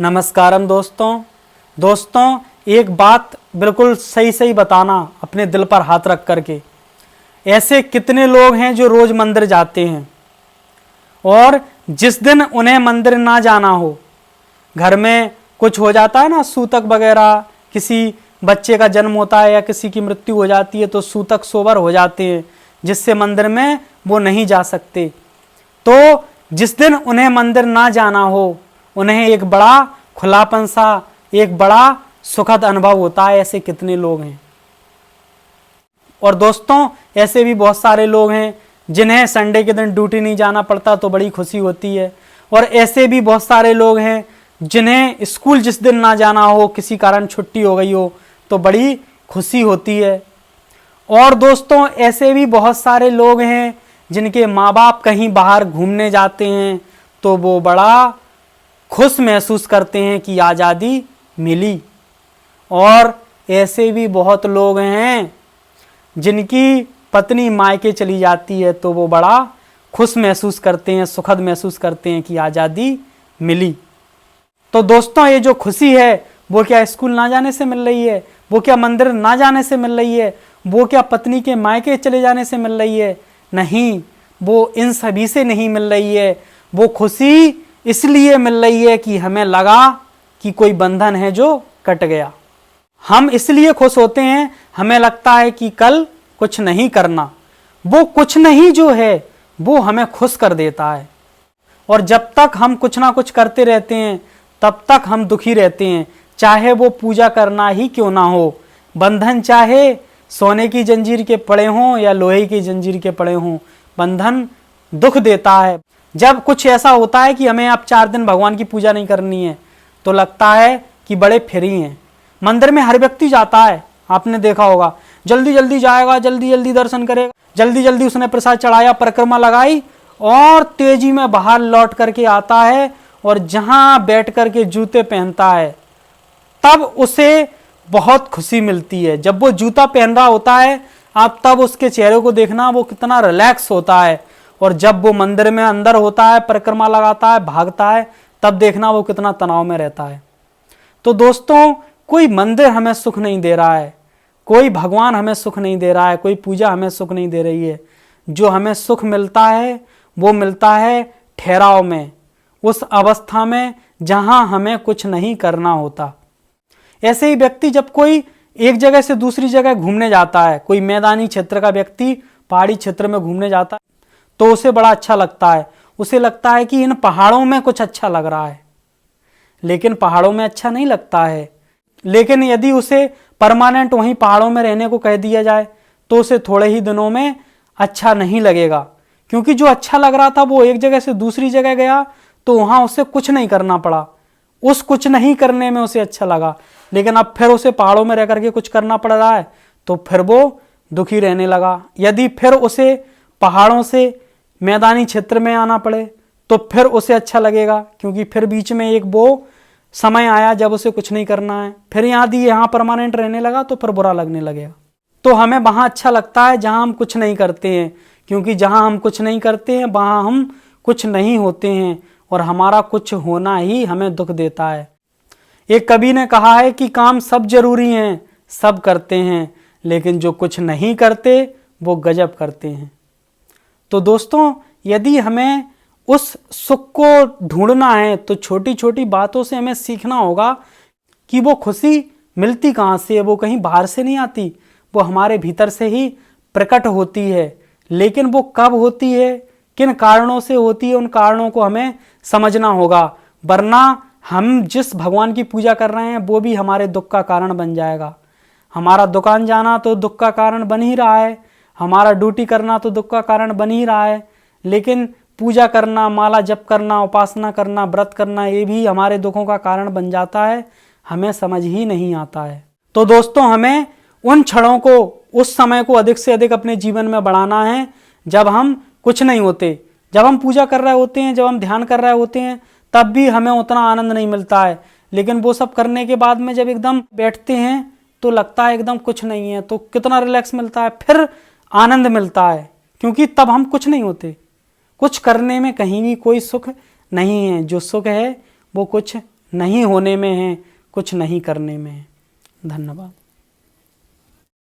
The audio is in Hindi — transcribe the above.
नमस्कारम दोस्तों एक बात बिल्कुल सही बताना अपने दिल पर हाथ रख करके। ऐसे कितने लोग हैं जो रोज मंदिर जाते हैं और जिस दिन उन्हें मंदिर ना जाना हो, घर में कुछ हो जाता है ना, सूतक वगैरह, किसी बच्चे का जन्म होता है या किसी की मृत्यु हो जाती है तो सूतक सोबर हो जाते हैं, जिससे मंदिर में वो नहीं जा सकते। तो जिस दिन उन्हें मंदिर ना जाना हो, उन्हें एक बड़ा खुलापन सा, एक बड़ा सुखद अनुभव होता है। ऐसे कितने लोग हैं। और दोस्तों ऐसे भी बहुत सारे लोग हैं जिन्हें संडे के दिन ड्यूटी नहीं जाना पड़ता तो बड़ी खुशी होती है। और ऐसे भी बहुत सारे लोग हैं जिन्हें स्कूल जिस दिन ना जाना हो, किसी कारण छुट्टी हो गई हो तो बड़ी खुशी होती है। और दोस्तों ऐसे भी बहुत सारे लोग हैं जिनके माँ बाप कहीं बाहर घूमने जाते हैं तो वो बड़ा खुश महसूस करते हैं कि आज़ादी मिली। और ऐसे भी बहुत लोग हैं जिनकी पत्नी मायके चली जाती है तो वो बड़ा खुश महसूस करते हैं, सुखद महसूस करते हैं कि आज़ादी मिली। तो दोस्तों ये जो खुशी है वो क्या स्कूल ना जाने से मिल रही है, वो क्या मंदिर ना जाने से मिल रही है, वो क्या पत्नी के मायके चले जाने से मिल रही है? नहीं, वो इन सभी से नहीं मिल रही है। वो खुशी इसलिए मिल रही है कि हमें लगा कि कोई बंधन है जो कट गया। हम इसलिए खुश होते हैं, हमें लगता है कि कल कुछ नहीं करना। वो कुछ नहीं जो है वो हमें खुश कर देता है। और जब तक हम कुछ ना कुछ करते रहते हैं तब तक हम दुखी रहते हैं, चाहे वो पूजा करना ही क्यों ना हो। बंधन चाहे सोने की जंजीर के पड़े हों या लोहे की जंजीर के पड़े हों, बंधन दुख देता है। जब कुछ ऐसा होता है कि हमें अब 4 दिन भगवान की पूजा नहीं करनी है तो लगता है कि बड़े फ्री हैं। मंदिर में हर व्यक्ति जाता है, आपने देखा होगा, जल्दी जल्दी जाएगा, जल्दी जल्दी दर्शन करेगा, जल्दी जल्दी उसने प्रसाद चढ़ाया, परिक्रमा लगाई और तेजी में बाहर लौट करके आता है। और जहां बैठ करके जूते पहनता है तब उसे बहुत खुशी मिलती है। जब वो जूता पहन रहा होता है आप तब उसके चेहरे को देखना, वो कितना रिलैक्स होता है। और जब वो मंदिर में अंदर होता है, परिक्रमा लगाता है, भागता है, तब देखना वो कितना तनाव में रहता है। तो दोस्तों कोई मंदिर हमें सुख नहीं दे रहा है, कोई भगवान हमें सुख नहीं दे रहा है, कोई पूजा हमें सुख नहीं दे रही है। जो हमें सुख मिलता है वो मिलता है ठहराव में, उस अवस्था में जहां हमें कुछ नहीं करना होता। ऐसे ही व्यक्ति जब कोई एक जगह से दूसरी जगह घूमने जाता है, कोई मैदानी क्षेत्र का व्यक्ति पहाड़ी क्षेत्र में घूमने जाता है तो उसे बड़ा अच्छा लगता है। उसे लगता है कि इन पहाड़ों में कुछ अच्छा लग रहा है, लेकिन पहाड़ों में अच्छा नहीं लगता है। लेकिन यदि उसे परमानेंट वहीं पहाड़ों में रहने को कह दिया जाए तो उसे थोड़े ही दिनों में अच्छा नहीं लगेगा, क्योंकि जो अच्छा लग रहा था वो एक जगह से दूसरी जगह गया तो वहां उसे कुछ नहीं करना पड़ा, उस कुछ नहीं करने में उसे अच्छा लगा। लेकिन अब फिर उसे पहाड़ों में रह करके कुछ करना पड़ रहा है तो फिर वो दुखी रहने लगा। यदि फिर उसे पहाड़ों से मैदानी क्षेत्र में आना पड़े तो फिर उसे अच्छा लगेगा, क्योंकि फिर बीच में एक वो समय आया जब उसे कुछ नहीं करना है। फिर यहाँ परमानेंट रहने लगा तो फिर बुरा लगने लगेगा। तो हमें वहां अच्छा लगता है जहां हम कुछ नहीं करते हैं, क्योंकि जहां हम कुछ नहीं करते हैं वहां हम कुछ नहीं होते हैं और हमारा कुछ होना ही हमें दुख देता है। एक कवि ने कहा है कि काम सब जरूरी हैं, सब करते हैं, लेकिन जो कुछ नहीं करते वो गजब करते हैं। तो दोस्तों यदि हमें उस सुख को ढूंढना है तो छोटी छोटी बातों से हमें सीखना होगा कि वो खुशी मिलती कहाँ से है। वो कहीं बाहर से नहीं आती, वो हमारे भीतर से ही प्रकट होती है। लेकिन वो कब होती है, किन कारणों से होती है, उन कारणों को हमें समझना होगा, वरना हम जिस भगवान की पूजा कर रहे हैं वो भी हमारे दुख का कारण बन जाएगा। हमारा दुकान जाना तो दुख का कारण बन ही रहा है, हमारा ड्यूटी करना तो दुख का कारण बन ही रहा है, लेकिन पूजा करना, माला जप करना, उपासना करना, व्रत करना, ये भी हमारे दुखों का कारण बन जाता है। हमें समझ ही नहीं आता है। तो दोस्तों हमें उन क्षणों को, उस समय को अधिक से अधिक अपने जीवन में बढ़ाना है जब हम कुछ नहीं होते। जब हम पूजा कर रहे होते हैं, जब हम ध्यान कर रहे होते हैं, तब भी हमें उतना आनंद नहीं मिलता है। लेकिन वो सब करने के बाद में जब एकदम बैठते हैं तो लगता है एकदम कुछ नहीं है, तो कितना रिलैक्स मिलता है, फिर आनंद मिलता है, क्योंकि तब हम कुछ नहीं होते। कुछ करने में कहीं भी कोई सुख नहीं है, जो सुख है वो कुछ नहीं होने में है, कुछ नहीं करने में है। धन्यवाद।